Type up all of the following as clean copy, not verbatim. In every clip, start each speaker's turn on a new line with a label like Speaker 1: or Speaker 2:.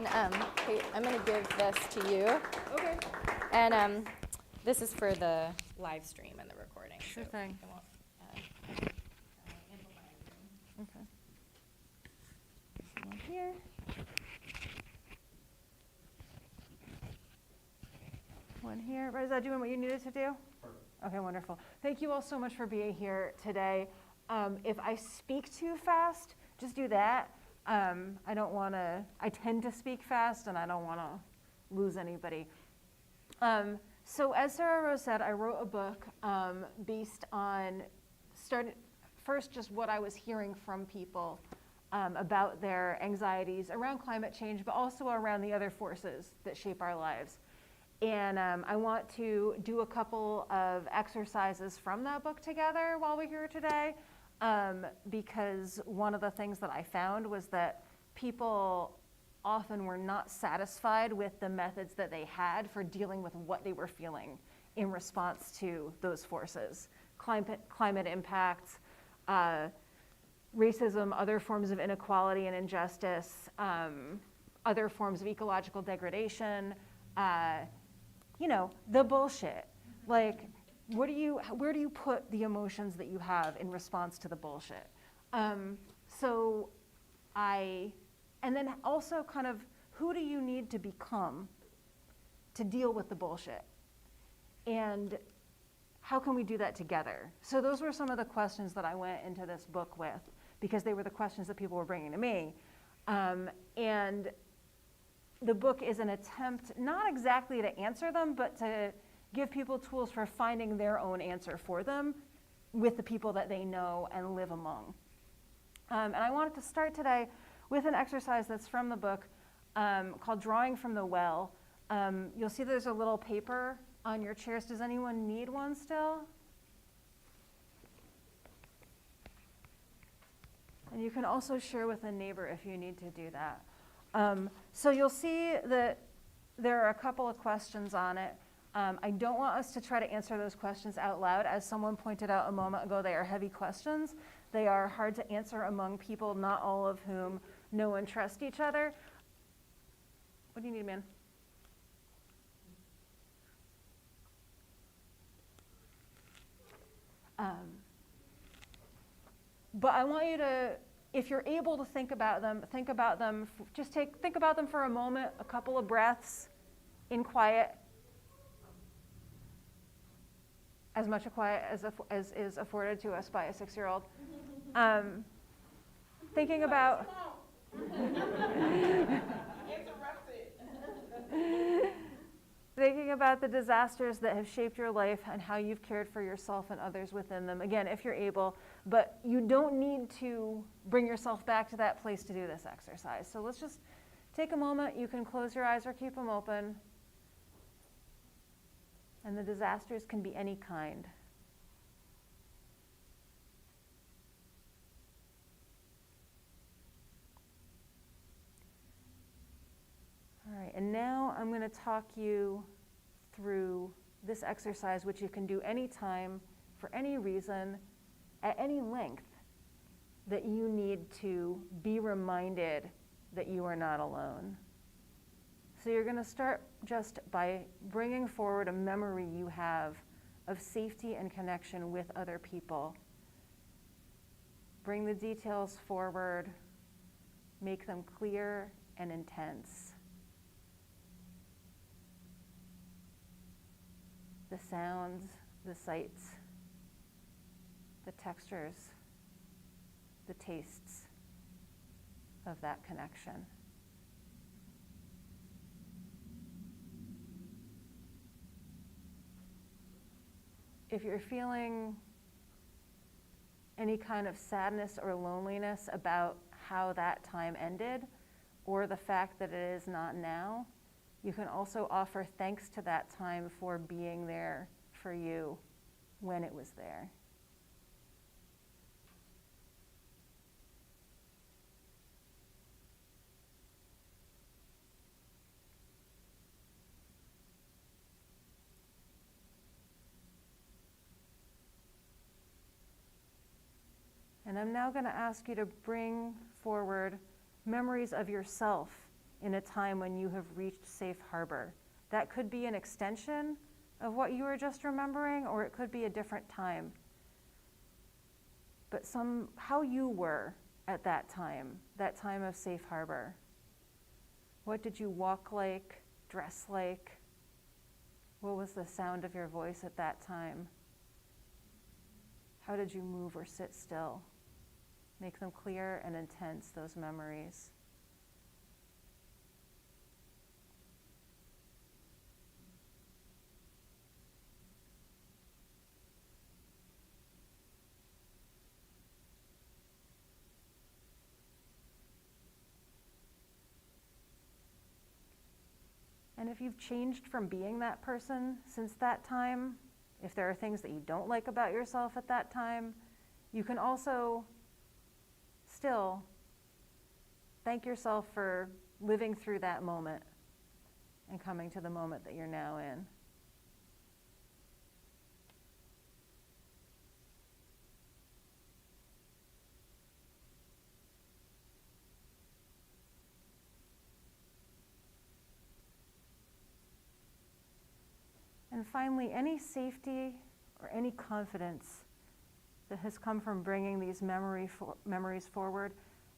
Speaker 1: And Kate, I'm going to give this to you.
Speaker 2: Okay.
Speaker 1: And this is for the live stream and the recording.
Speaker 2: Sure
Speaker 1: so
Speaker 2: thing.
Speaker 1: it won't, amplify anything.
Speaker 2: Okay.
Speaker 1: One here.
Speaker 2: One here. Is that doing what you needed to do? Perfect. Okay, wonderful. Thank you all so much for being here today. If I speak too fast, just do that. I don't want to, I tend to speak fast and I don't want to lose anybody. So as Sarah Rose said, I wrote a book based on, first just what I was hearing from people about their anxieties around climate change, but also around the other forces that shape our lives. And I want to do a couple of exercises from that book together while we're here today, because one of the things that I found was that people often were not satisfied with the methods that they had for dealing with what they were feeling in response to those forces. Climate impacts, racism, other forms of inequality and injustice, other forms of ecological degradation, the bullshit. Like, where do you put the emotions that you have in response to the bullshit? And then also kind of, who do you need to become to deal with the bullshit? And how can we do that together? So those were some of the questions that I went into this book with, because they were the questions that people were bringing to me. And the book is an attempt, not exactly to answer them, but to give people tools for finding their own answer for them with the people that they know and live among. And I wanted to start today with an exercise that's from the book called Drawing from the Well. You'll see there's a little paper on your chairs. Does anyone need one still? And you can also share with a neighbor if you need to do that. So you'll see that there are a couple of questions on it. I don't want us to try to answer those questions out loud. As someone pointed out a moment ago, they are heavy questions. They are hard to answer among people, not all of whom know and trust each other. What do you need, man? But I want you to, if you're able to think about them, think about them for a moment, a couple of breaths in quiet, as much a quiet as is afforded to us by a 6-year-old. Thinking about thinking about the disasters that have shaped your life and how you've cared for yourself and others within them. Again, if you're able, but you don't need to bring yourself back to that place to do this exercise. So let's just take a moment. You can close your eyes or keep them open. And the disasters can be any kind. All right, and now I'm going to talk you through this exercise, which you can do anytime, for any reason, at any length that you need to be reminded that you are not alone. So you're going to start just by bringing forward a memory you have of safety and connection with other people. Bring the details forward, make them clear and intense. The sounds, the sights, the textures, the tastes of that connection. If you're feeling any kind of sadness or loneliness about how that time ended, or the fact that it is not now, you can also offer thanks to that time for being there for you when it was there. And I'm now going to ask you to bring forward memories of yourself in a time when you have reached safe harbor. That could be an extension of what you were just remembering, or it could be a different time. But how you were at that time of safe harbor. What did you walk like, dress like? What was the sound of your voice at that time? How did you move or sit still? Make them clear and intense, those memories. And if you've changed from being that person since that time, if there are things that you don't like about yourself at that time, you can also still thank yourself for living through that moment and coming to the moment that you're now in. And finally, any safety or any confidence that has come from bringing these memories forward,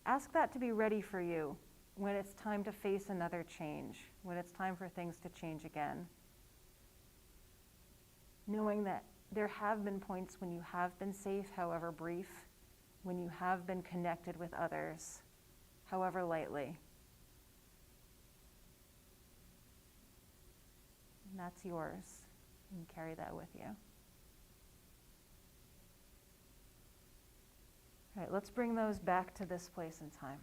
Speaker 2: ask that to be ready for you when it's time to face another change, when it's time for things to change again. Knowing that there have been points when you have been safe, however brief, when you have been connected with others, however lightly. And that's yours. You can carry that with you. All right, let's bring those back to this place and time.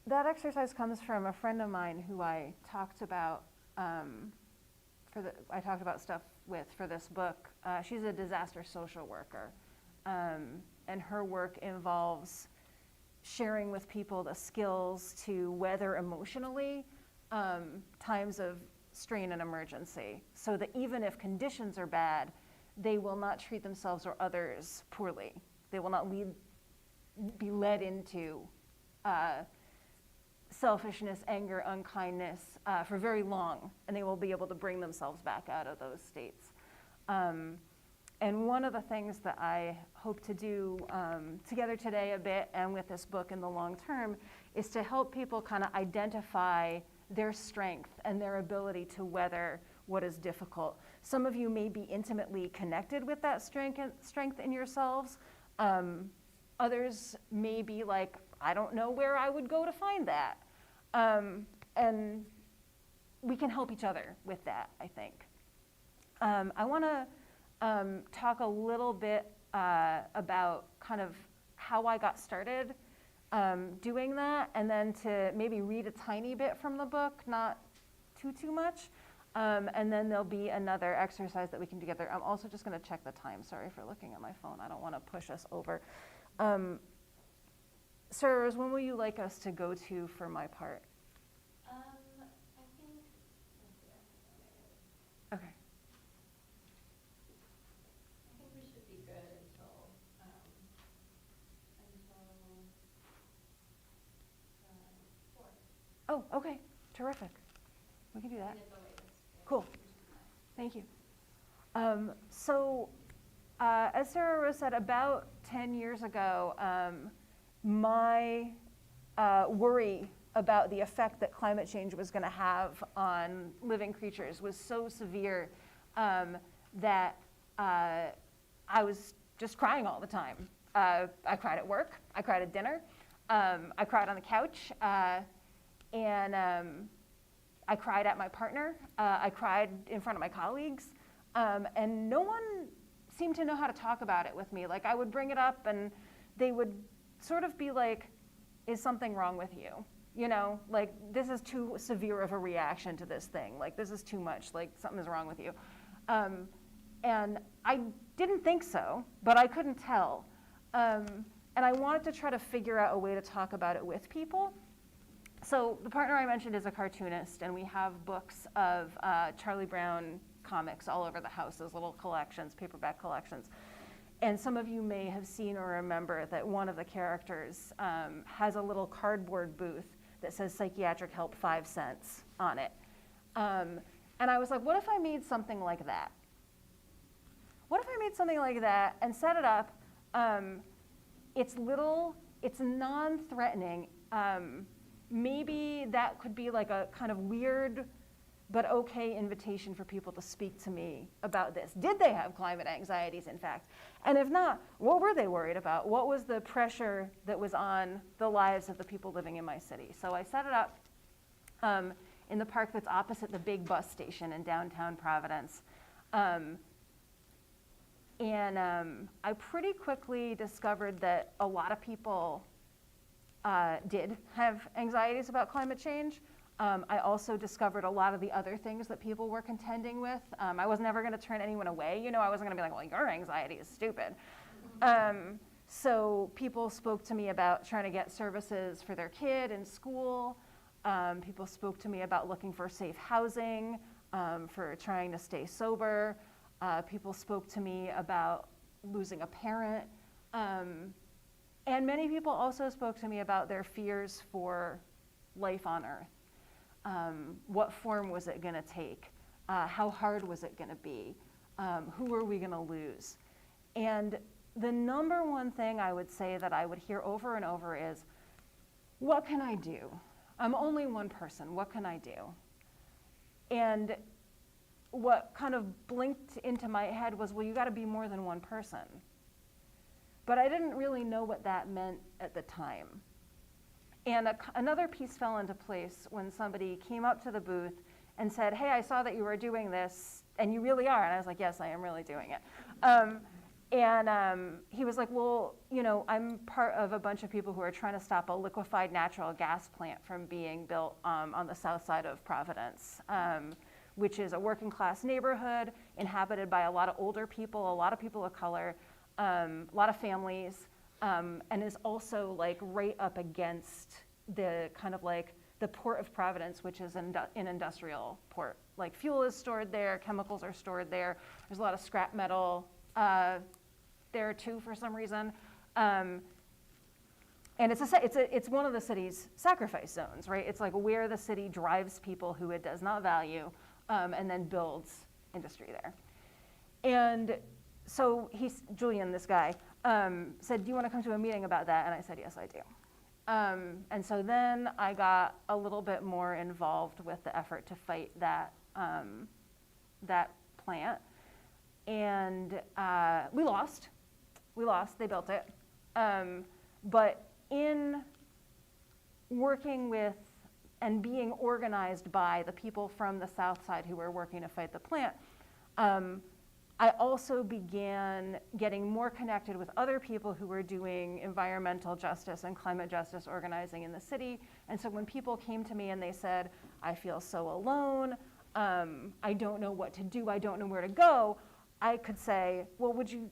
Speaker 2: That exercise comes from a friend of mine who I talked about stuff with for this book. She's a disaster social worker, and her work involves sharing with people the skills to weather emotionally times of strain and emergency, so that even if conditions are bad, they will not treat themselves or others poorly. They will not be led into selfishness, anger, unkindness for very long, and they will be able to bring themselves back out of those states. And one of the things that I hope to do together today a bit and with this book in the long term is to help people kind of identify their strength and their ability to weather what is difficult. Some of you may be intimately connected with that strength in yourselves. Others may be like, I don't know where I would go to find that. And we can help each other with that, I think. I want to talk a little bit about kind of how I got started doing that, and then to maybe read a tiny bit from the book, not too much. And then there'll be another exercise that we can do together. I'm also just going to check the time. Sorry for looking at my phone. I don't want to push us over. Sirs, when will you like us to go to for my part?
Speaker 1: I think,
Speaker 2: Okay.
Speaker 3: I think we should be good until 4.
Speaker 2: Oh, okay. Terrific. We can do that.
Speaker 3: And at the latest. Yeah,
Speaker 2: Cool.
Speaker 3: we should be fine.
Speaker 2: Thank you. As Sarah Rose said, about 10 years ago, my worry about the effect that climate change was going to have on living creatures was so severe that I was just crying all the time. I cried at work, I cried at dinner, I cried on the couch, and I cried at my partner, I cried in front of my colleagues, and no one seemed to know how to talk about it with me. Like, I would bring it up and they would sort of be like, is something wrong with you? You know, like, this is too severe of a reaction to this thing. Like, this is too much, like, something is wrong with you. And I didn't think so, but I couldn't tell. And I wanted to try to figure out a way to talk about it with people. So the partner I mentioned is a cartoonist, and we have books of Charlie Brown comics all over the house, those little collections, paperback collections. And some of you may have seen or remember that one of the characters has a little cardboard booth that says psychiatric help 5 cents on it. And I was like, what if I made something like that? What if I made something like that and set it up? It's little, it's non-threatening. Maybe that could be like a kind of weird but okay invitation for people to speak to me about this. Did they have climate anxieties, in fact? And if not, what were they worried about? What was the pressure that was on the lives of the people living in my city? So I set it up in the park that's opposite the big bus station in downtown Providence. And I pretty quickly discovered that a lot of people did have anxieties about climate change. I also discovered a lot of the other things that people were contending with. I was never going to turn anyone away. You know, I wasn't going to be like, well, your anxiety is stupid. So people spoke to me about trying to get services for their kid in school. People spoke to me about looking for safe housing, for trying to stay sober. People spoke to me about losing a parent. And many people also spoke to me about their fears for life on Earth. What form was it going to take? How hard was it going to be? Who were we going to lose? And the number one thing I would say that I would hear over and over is, what can I do? I'm only one person. What can I do? And what kind of blinked into my head was, well, you got to be more than one person. But I didn't really know what that meant at the time. And another piece fell into place when somebody came up to the booth and said, hey, I saw that you were doing this, and you really are. And I was like, yes, I am really doing it. He was like, well, you know, I'm part of a bunch of people who are trying to stop a liquefied natural gas plant from being built on the south side of Providence, which is a working class neighborhood inhabited by a lot of older people, a lot of people of color, a lot of families. And is also like right up against the kind of like the port of Providence, which is an industrial port. Like fuel is stored there, chemicals are stored there. There's a lot of scrap metal there too for some reason. And it's one of the city's sacrifice zones, right? It's like where the city drives people who it does not value and then builds industry there. And so Julian, this guy, said, do you want to come to a meeting about that? And I said, yes, I do. And so then I got a little bit more involved with the effort to fight that plant. And we lost. They built it. But in working with and being organized by the people from the south side who were working to fight the plant, I also began getting more connected with other people who were doing environmental justice and climate justice organizing in the city. And so when people came to me and they said, I feel so alone, I don't know what to do, I don't know where to go, I could say, well, would you,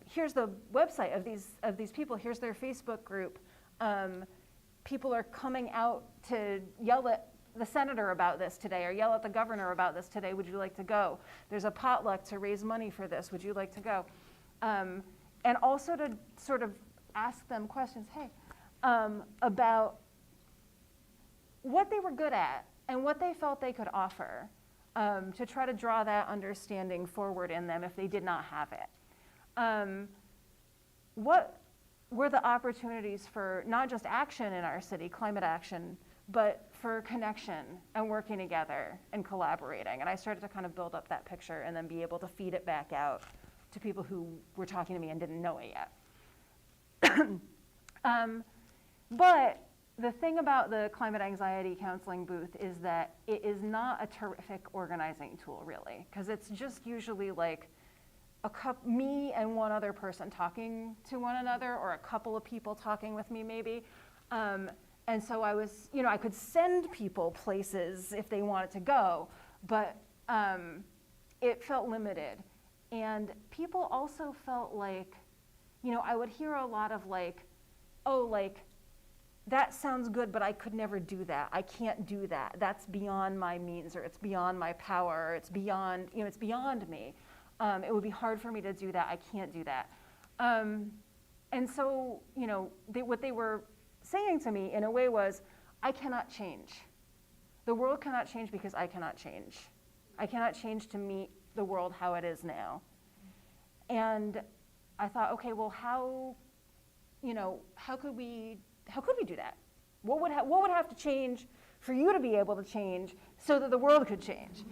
Speaker 2: here's the website of these people, here's their Facebook group. People are coming out to yell at the senator about this today or yell at the governor about this today. Would you like to go? There's a potluck to raise money for this. Would you like to go? And also to sort of ask them questions, hey, about what they were good at and what they felt they could offer, to try to draw that understanding forward in them if they did not have it. What were the opportunities for not just action in our city, climate action, but for connection and working together and collaborating? And I started to kind of build up that picture and then be able to feed it back out to people who were talking to me and didn't know it yet. But the thing about the climate anxiety counseling booth is that it is not a terrific organizing tool, really, because it's just usually like me and one other person talking to one another, or a couple of people talking with me maybe. And so I was, I could send people places if they wanted to go, but it felt limited. And people also felt like, I would hear a lot of like, oh, like, that sounds good, but I could never do that. I can't do that. That's beyond my means, or it's beyond my power, or it's beyond, it's beyond me. It would be hard for me to do that. I can't do that. And so, what they were saying to me in a way was, I cannot change. The world cannot change because I cannot change. I cannot change to meet the world how it is now. And I thought, okay, well, how could we do that? What would have to change for you to be able to change so that the world could change?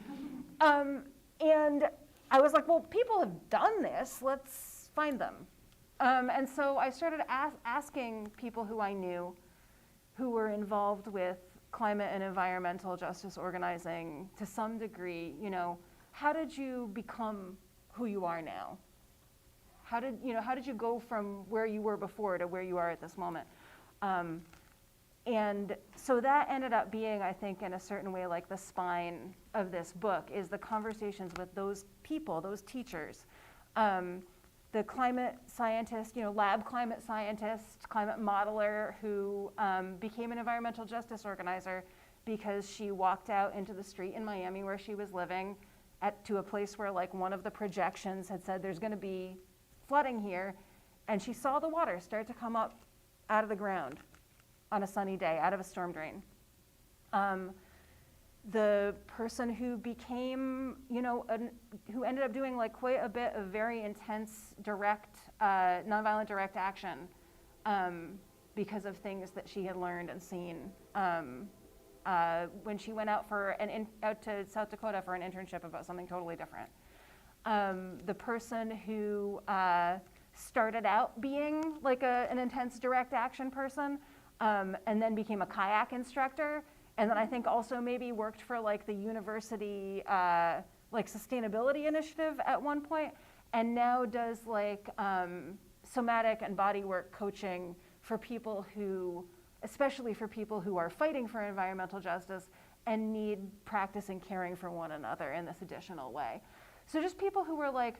Speaker 2: And I was like, well, people have done this. Let's find them. And so I started asking people who I knew who were involved with climate and environmental justice organizing to some degree, how did you become who you are now? How did you go from where you were before to where you are at this moment? And so that ended up being, I think, in a certain way, like the spine of this book, is the conversations with those people, those teachers. The climate scientist, lab climate scientist, climate modeler who became an environmental justice organizer because she walked out into the street in Miami where she was living to a place where like one of the projections had said there's going to be flooding here, and she saw the water start to come up out of the ground on a sunny day, out of a storm drain. The person who became, who ended up doing like quite a bit of very intense direct, nonviolent direct action because of things that she had learned and seen when she went out out to South Dakota for an internship about something totally different. The person who started out being like an intense direct action person and then became a kayak instructor, and then I think also maybe worked for like the university like sustainability initiative at one point, and now does like somatic and bodywork coaching for people who, especially for people who are fighting for environmental justice and need practice in caring for one another in this additional way. So just people who were like,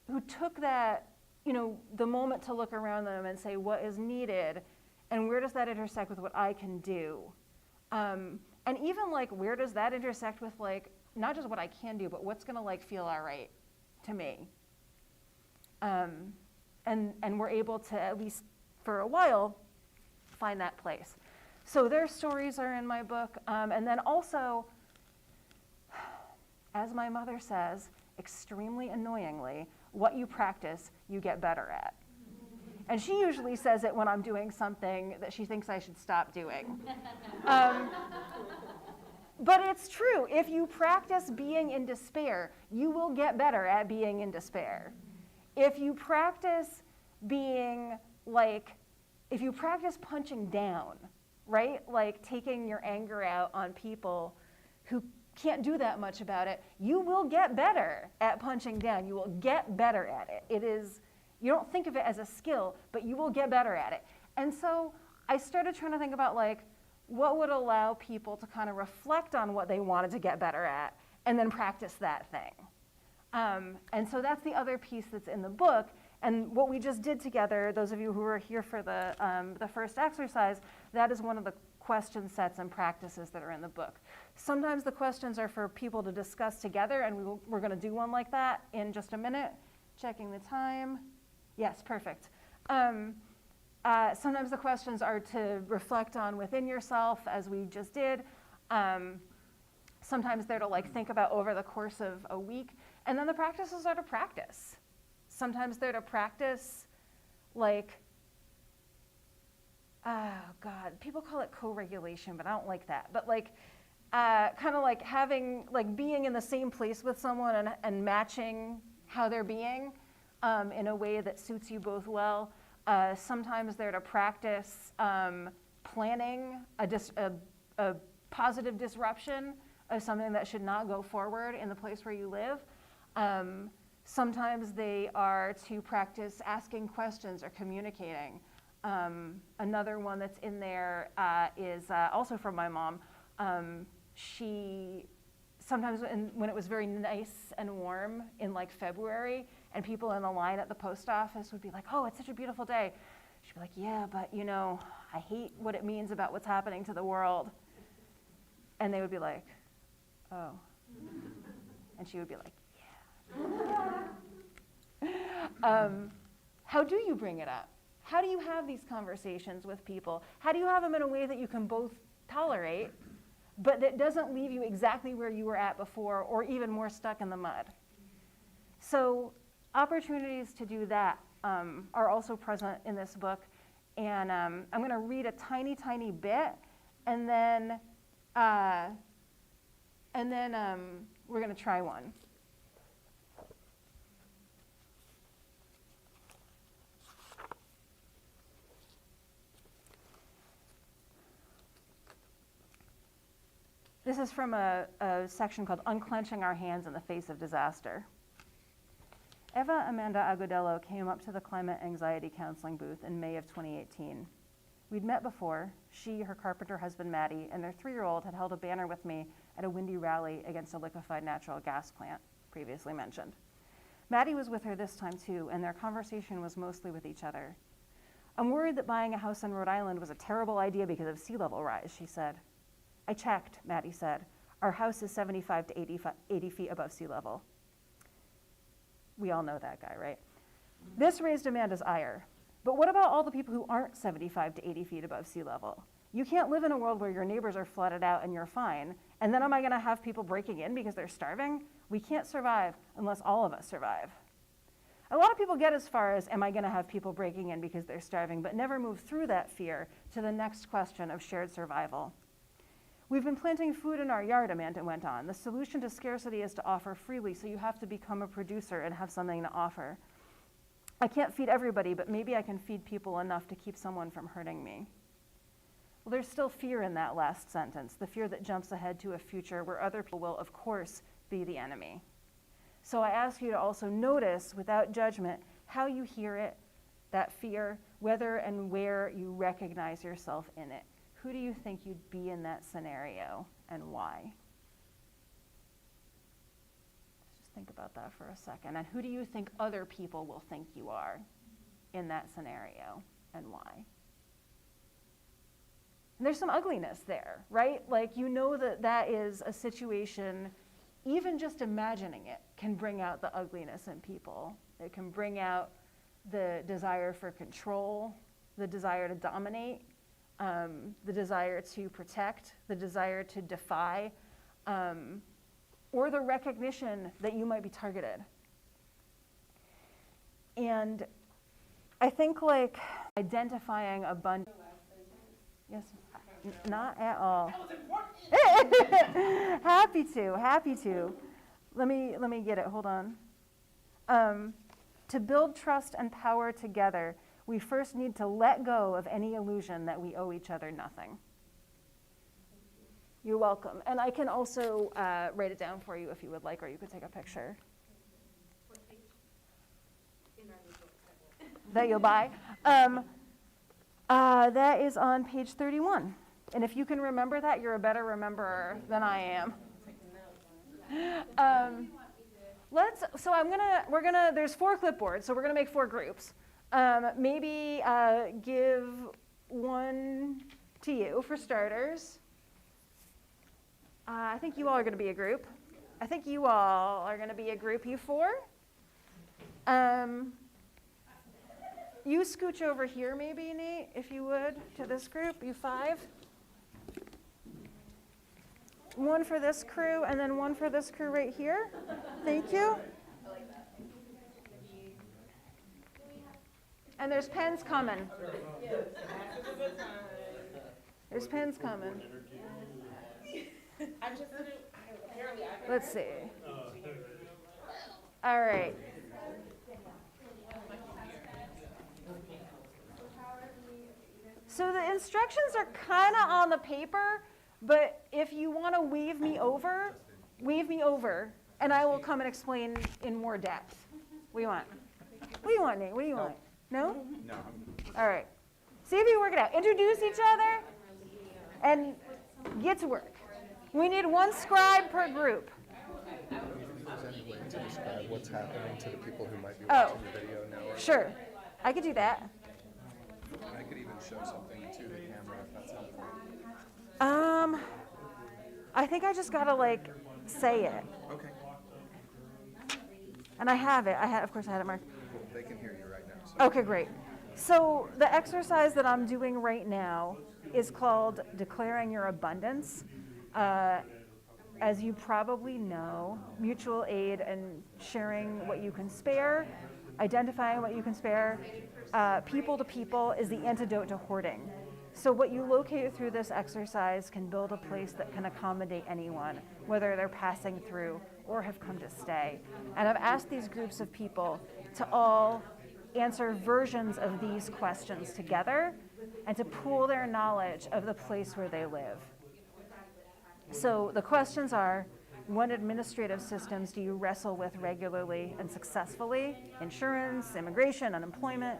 Speaker 2: who took that, the moment to look around them and say, what is needed, and where does that intersect with what I can do? And even like, where does that intersect with like, not just what I can do, but what's gonna like feel all right to me? And we're able to, at least for a while, find that place. So their stories are in my book. And then also, as my mother says, extremely annoyingly, what you practice, you get better at. And she usually says it when I'm doing something that she thinks I should stop doing. But it's true. If you practice being in despair, you will get better at being in despair. If you practice being like, if you practice punching down, right? Like taking your anger out on people who can't do that much about it, you will get better at punching down. You will get better at it. It is, you don't think of it as a skill, but you will get better at it. And so I started trying to think about like, what would allow people to kind of reflect on what they wanted to get better at and then practice that thing. And so that's the other piece that's in the book. And what we just did together, those of you who were here for the first exercise, that is one of the question sets and practices that are in the book. Sometimes the questions are for people to discuss together, and we're going to do one like that in just a minute. Checking the time. Yes, perfect. Sometimes the questions are to reflect on within yourself, as we just did. Sometimes they're to like think about over the course of a week. And then the practices are to practice. Sometimes they're to practice like, oh God, people call it co-regulation, but I don't like that. But like, kind of like having, like being in the same place with someone and matching how they're being in a way that suits you both well. Sometimes they're to practice planning a positive disruption of something that should not go forward in the place where you live. Sometimes they are to practice asking questions or communicating. Another one that's in there is also from my mom. She sometimes when it was very nice and warm in like February and people in the line at the post office would be like, oh, it's such a beautiful day. She'd be like, yeah, but I hate what it means about what's happening to the world. And they would be like, oh. And she would be like, yeah. How do you bring it up? How do you have these conversations with people? How do you have them in a way that you can both tolerate, but that doesn't leave you exactly where you were at before or even more stuck in the mud? So opportunities to do that are also present in this book. And I'm going to read a tiny, tiny bit, and then we're going to try one. This is from a section called Unclenching Our Hands in the Face of Disaster. Eva Amanda Agudelo came up to the climate anxiety counseling booth in May of 2018. We'd met before. She, her carpenter husband Maddie, and their 3-year-old had held a banner with me at a windy rally against a liquefied natural gas plant, previously mentioned. Maddie was with her this time too, and their conversation was mostly with each other. I'm worried that buying a house in Rhode Island was a terrible idea because of sea level rise, she said. I checked, Maddie said. Our house is 75 to 80 feet above sea level. We all know that guy, right? This raised Amanda's ire. But what about all the people who aren't 75 to 80 feet above sea level? You can't live in a world where your neighbors are flooded out and you're fine, and then am I going to have people breaking in because they're starving? We can't survive unless all of us survive. A lot of people get as far as, am I going to have people breaking in because they're starving, but never move through that fear to the next question of shared survival. We've been planting food in our yard, Amanda went on. The solution to scarcity is to offer freely, so you have to become a producer and have something to offer. I can't feed everybody, but maybe I can feed people enough to keep someone from hurting me. Well, there's still fear in that last sentence, the fear that jumps ahead to a future where other people will, of course, be the enemy. So I ask you to also notice, without judgment, how you hear it, that fear, whether and where you recognize yourself in it. Who do you think you'd be in that scenario, and why? Just think about that for a second. And who do you think other people will think you are in that scenario, and why? And there's some ugliness there, right? Like, you know that that is a situation, even just imagining it can bring out the ugliness in people. It can bring out the desire for control, the desire to dominate, the desire to protect, the desire to defy, or the recognition that you might be targeted. And I think like identifying a bunch. Yes, not at all. That was important. Happy to. Let me get it, hold on. To build trust and power together, we first need to let go of any illusion that we owe each other nothing. You're welcome. And I can also write it down for you if you would like, or you could take a picture. That you'll buy. That is on page 31. And if you can remember that, you're a better rememberer than I am. There's 4 clipboards, so we're gonna make 4 groups. Maybe give one to you for starters. I think you all are gonna be a group. I think you all are gonna be a group, you 4. You scooch over here maybe, Nate, if you would, to this group, you 5. One for this crew, and then one for this crew right here. Thank you. And there's pens coming. There's pens coming. Let's see. All right. So the instructions are kind of on the paper, but if you want to wave me over, and I will come and explain in more depth. What do you want? What do you want, Nate? What do you want? No?
Speaker 4: No.
Speaker 2: All right. See if you work it out. Introduce each other and get to work. We need 1 scribe per group.
Speaker 4: If there's any way to describe what's happening to the people who might be
Speaker 2: Oh.
Speaker 4: watching the video now.
Speaker 2: Sure. I could do that.
Speaker 4: I could even show something to the camera if that's helpful.
Speaker 2: I think I just gotta like say it.
Speaker 4: Okay.
Speaker 2: And I have it. Of course, I had it marked.
Speaker 4: Well, they can hear you right now. So.
Speaker 2: Okay, great. So the exercise that I'm doing right now is called Declaring Your Abundance. As you probably know, mutual aid and sharing what you can spare, identifying what you can spare, people to people is the antidote to hoarding. So what you locate through this exercise can build a place that can accommodate anyone, whether they're passing through or have come to stay. And I've asked these groups of people to all answer versions of these questions together and to pool their knowledge of the place where they live. So the questions are, what administrative systems do you wrestle with regularly and successfully? Insurance, immigration, unemployment.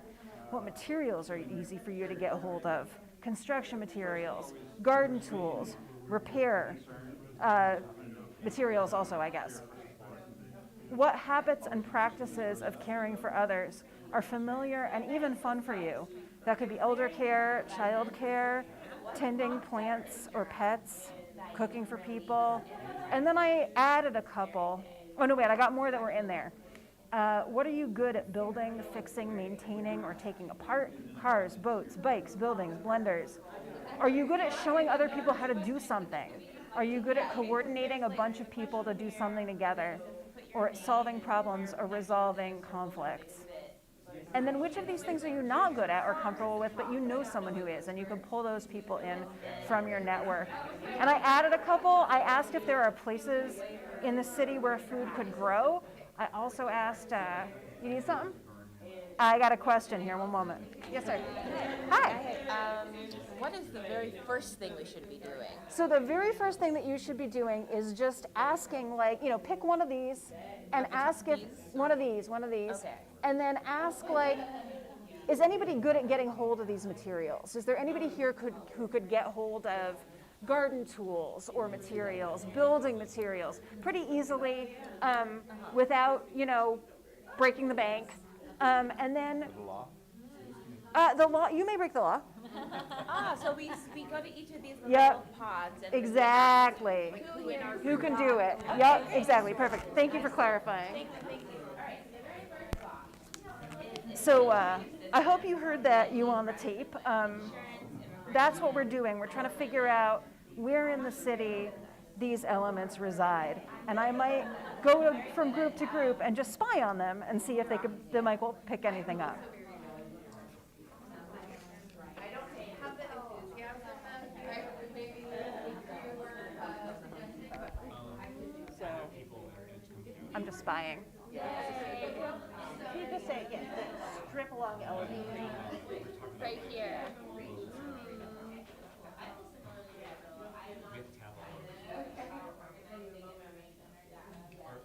Speaker 2: What materials are easy for you to get a hold of? Construction materials, garden tools, repair materials also, I guess. What habits and practices of caring for others are familiar and even fun for you? That could be elder care, child care, tending plants or pets, cooking for people. And then I added a couple. Oh, no, wait, I got more that were in there. What are you good at building, fixing, maintaining, or taking apart? Cars, boats, bikes, buildings, blenders. Are you good at showing other people how to do something? Are you good at coordinating a bunch of people to do something together? Or at solving problems or resolving conflicts? And then which of these things are you not good at or comfortable with, but you know someone who is, and you can pull those people in from your network. And I added a couple. I asked if there are places in the city where food could grow. I also asked, you need something? I got a question here, one moment. Yes, sir. Hi.
Speaker 5: What is the very first thing we should be doing?
Speaker 2: So the very first thing that you should be doing is just asking, like, pick one of these and ask if, one of these,
Speaker 5: Okay.
Speaker 2: and then ask, like, is anybody good at getting hold of these materials? Is there anybody here who could get hold of garden tools or materials, building materials, pretty easily without, breaking the bank? And then the law, you may break the law.
Speaker 5: So we go to each of these little
Speaker 2: Yep.
Speaker 5: pods and
Speaker 2: Exactly.
Speaker 5: who in our
Speaker 2: Who
Speaker 5: group
Speaker 2: can
Speaker 5: are-
Speaker 2: do it? Yep, exactly, perfect. Thank you for clarifying.
Speaker 5: Thank you. All right.
Speaker 2: So I hope you heard that, you on the tape. That's what we're doing. We're trying to figure out where in the city these elements reside. And I might go from group to group and just spy on them and see if they might pick anything up. So I'm just spying.
Speaker 6: Can you just say again, the strip along the elevator?
Speaker 5: Right here.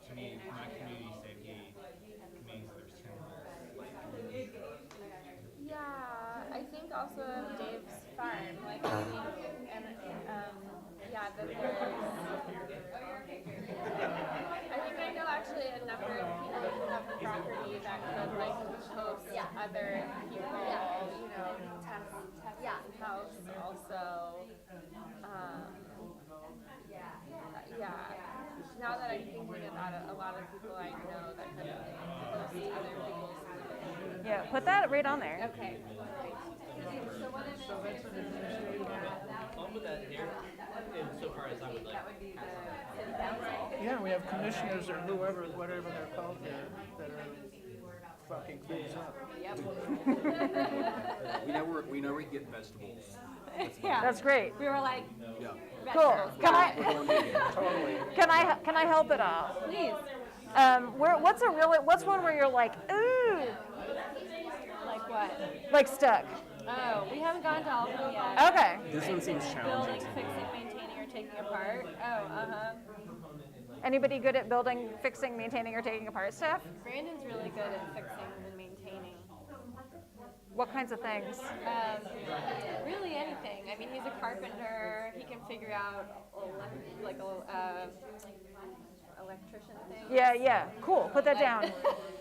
Speaker 7: To me, my community safety means there's 10 rules.
Speaker 1: Yeah, I think also Dave's farm, like, and yeah, that there's. I think I know actually a number of people who have the property that could like host other people, test house also. Yeah. Now that I'm thinking about it, a lot of people I know that could host other people's.
Speaker 2: Yeah, put that right on there.
Speaker 1: Okay. So what is
Speaker 8: I'll put that here, insofar as I would like.
Speaker 6: Yeah, we have commissioners or whoever, whatever they're called there, that are fucking things up.
Speaker 8: We know we get vegetables.
Speaker 1: Yeah.
Speaker 2: That's great.
Speaker 1: We were like,
Speaker 8: Yeah.
Speaker 2: Cool. Can
Speaker 6: Totally.
Speaker 2: I help at all?
Speaker 1: please.
Speaker 2: What's one where you're like, ooh,
Speaker 1: Like what?
Speaker 2: like stuck?
Speaker 1: Oh, we haven't gone to all of them yet.
Speaker 2: Okay.
Speaker 7: This one seems challenging
Speaker 1: Building,
Speaker 7: to me.
Speaker 1: fixing, maintaining, or taking apart. Oh,
Speaker 2: Anybody good at building, fixing, maintaining, or taking apart stuff?
Speaker 1: Brandon's really good at fixing and maintaining.
Speaker 2: What kinds of things?
Speaker 1: Really anything. I mean, he's a carpenter. He can figure out electrician thing.
Speaker 2: Yeah. Cool. Put that down.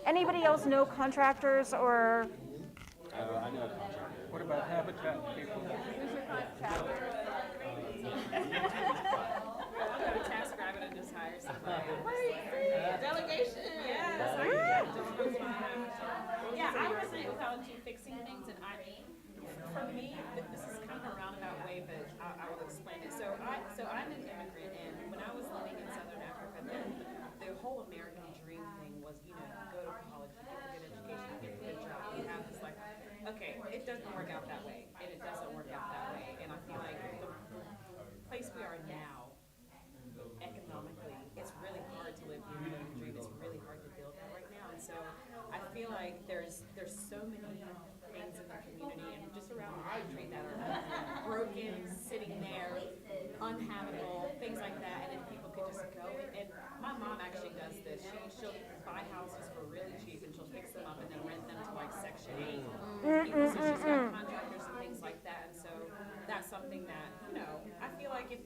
Speaker 2: Anybody else know contractors or?
Speaker 7: I know a contractor.
Speaker 6: What about habitat people?
Speaker 1: Who's your contractor?
Speaker 5: Task rabbit and just hire somebody. Delegation. Yes. challenge in fixing things, and for me, this is kind of a roundabout way, but I will explain it. So I'm an immigrant, and when I was living in Southern Africa, the whole American dream thing was, you go to college, you get a good education, you get a good job, you have this like, okay, it doesn't work out that way, and it doesn't work out that way, and I feel like the place we are now, economically, it's really hard to live the American dream. It's really hard to build that right now, and so I feel like there's so many things in the community and just around the country that are broken, sitting there, unhabitable, things like that, and if people could just go and my mom actually does this. She'll buy houses for really cheap and she'll fix them up and then rent them to like Section 8 people. So she's got contractors and things like that, and so that's something that I feel like if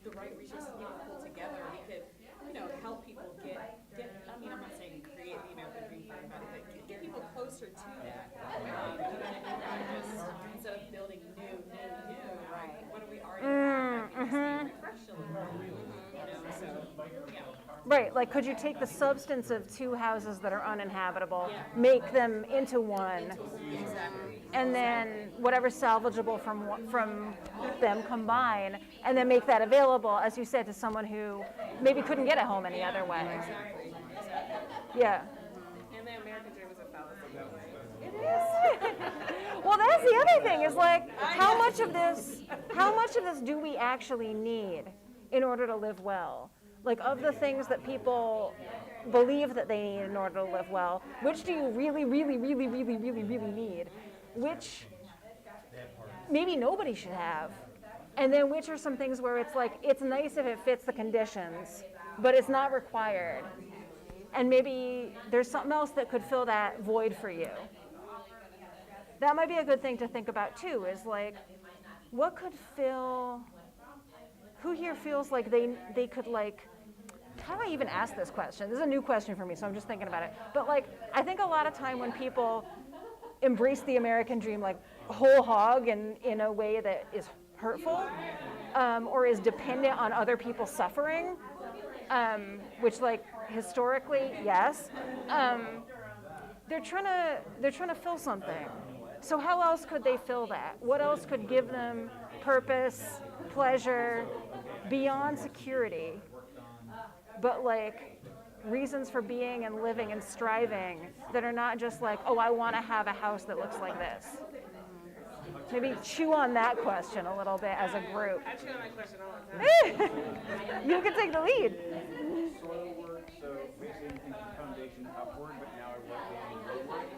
Speaker 5: the right resources we could pull together, we could help people get. I mean, I'm not saying create the American dream for everybody, but get people closer to that. Just instead of building new, right? What do we already have? That can just be refreshed a little bit, So yeah.
Speaker 2: Right, like could you take the substance of two houses that are uninhabitable, make them into one, and then whatever's salvageable from them combine, and then make that available, as you said, to someone who maybe couldn't get a home any other way.
Speaker 1: Exactly.
Speaker 2: Yeah.
Speaker 1: And the American dream is a fallacy that way. It is.
Speaker 2: Well, that's the other thing is like how much of this do we actually need in order to live well? Like of the things that people believe that they need in order to live well, which do you really, really, really, really, really, really need? Which maybe nobody should have. And then which are some things where it's like, it's nice if it fits the conditions, but it's not required. And maybe there's something else that could fill that void for you. That might be a good thing to think about too, is like, what could fill, who here feels like they could like, how do I even ask this question? This is a new question for me, so I'm just thinking about it. But like, I think a lot of time when people embrace the American dream like whole hog and in a way that is hurtful or is dependent on other people's suffering, which like historically, yes, they're trying to fill something. So how else could they fill that? What else could give them purpose, pleasure, beyond security, but like reasons for being and living and striving that are not just like, oh, I want to have a house that looks like this. Maybe chew on that question a little bit as a group.
Speaker 1: I chew on that question all the time.
Speaker 2: You can take the lead.
Speaker 7: Soil work, so basically anything from foundation upward, but now I work on road work.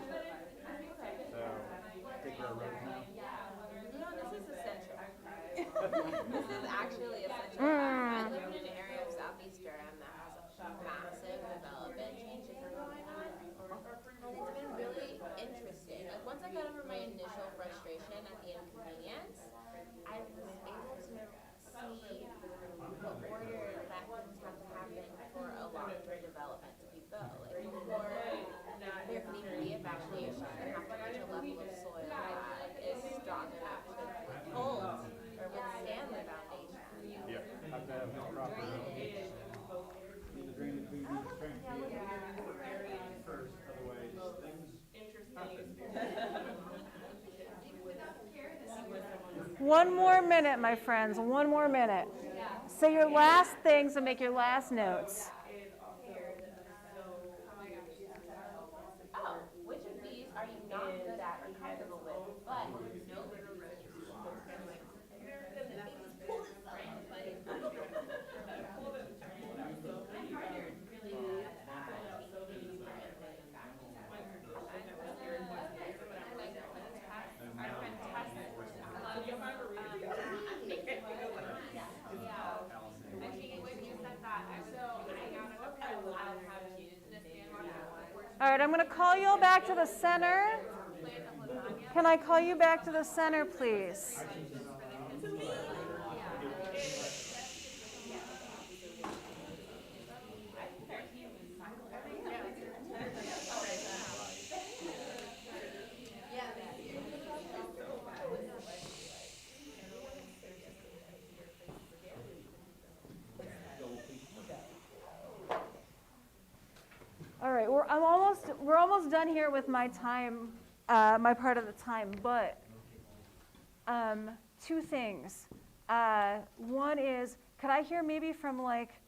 Speaker 7: So take care of roads now.
Speaker 5: No, this is essential. This is actually essential. I live in an area of Southeast Durham that has massive development changes going on. And it's been really interesting. Like once I got over my initial frustration at the inconvenience, I was able to see the order that things have to happen for a long-term development to be built. Like before there can even be a foundation, there have to reach a level of soil that is strong enough to hold or withstand the foundation.
Speaker 7: Yeah. Have to have the proper drainage. The drainage, we need the strength to be able to first, otherwise things happen.
Speaker 2: One more minute, my friends, one more minute. Say your last things and make your last notes.
Speaker 5: Oh, which of these are you not good at or comfortable with, but no
Speaker 2: All right, I'm going to call you all back to the center. Can I call you back to the center, please? All right, we're almost done here with my time my part of the time, but two things. One is, could I hear maybe from like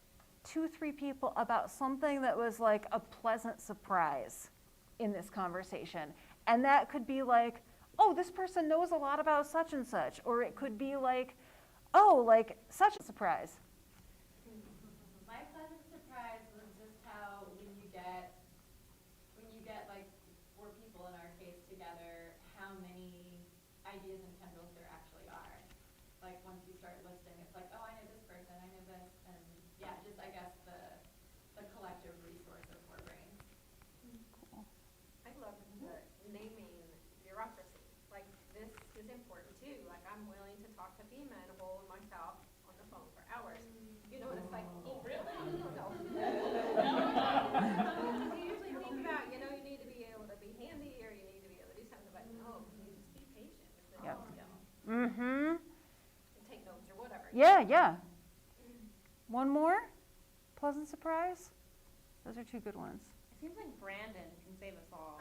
Speaker 2: 2-3 people about something that was like a pleasant surprise in this conversation? And that could be like, oh, this person knows a lot about such and such, or it could be like, oh, like such a surprise.
Speaker 3: My pleasant surprise was just how when you get like 4 people in our case together, how many ideas and tendrils there actually are. Like once you start listing, it's like, oh, I know this person, I know this, and yeah, just I guess the collective resource of 4 brains.
Speaker 9: I love the naming bureaucracy. Like, this is important too. Like, I'm willing to talk to FEMA and hold myself on the phone for hours. You know, and it's like, oh, really? No. You usually think about, you know, you need to be able to be handy or you need to be able to do something, but no, you just be patient with the
Speaker 2: Yep.
Speaker 9: skill
Speaker 2: Mm-hmm.
Speaker 9: and take notes or whatever.
Speaker 2: Yeah, yeah. One more? Pleasant surprise? Those are 2 good ones.
Speaker 9: It seems like Brandon can save us all.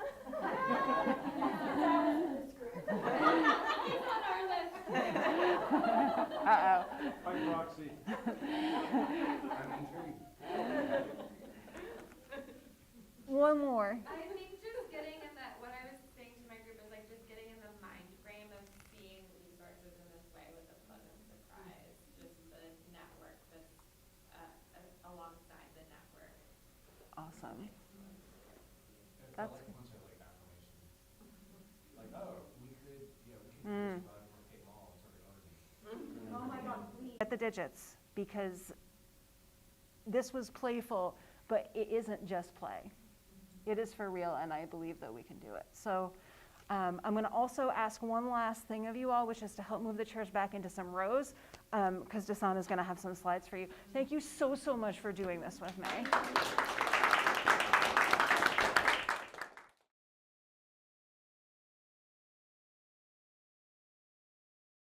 Speaker 3: He's on our list.
Speaker 2: Uh-oh.
Speaker 7: By proxy. I'm intrigued.
Speaker 2: One more.
Speaker 1: I think just getting in that, what I was saying to my group is like just getting in the mind frame of seeing resources in this way was a pleasant surprise. Just the network that's alongside the network.
Speaker 2: Awesome.
Speaker 10: It
Speaker 2: That's
Speaker 10: felt like a bunch of like affirmation. Like, oh, we could
Speaker 2: Mm.
Speaker 10: survive or Kate Mall and sort of gardening.
Speaker 9: Oh my God, please.
Speaker 2: At the digits, because this was playful, but it isn't just play. It is for real, and I believe that we can do it. So I'm going to also ask one last thing of you all, which is to help move the chairs back into some rows, because Dasan is going to have some slides for you. Thank you so, so much for doing this with me.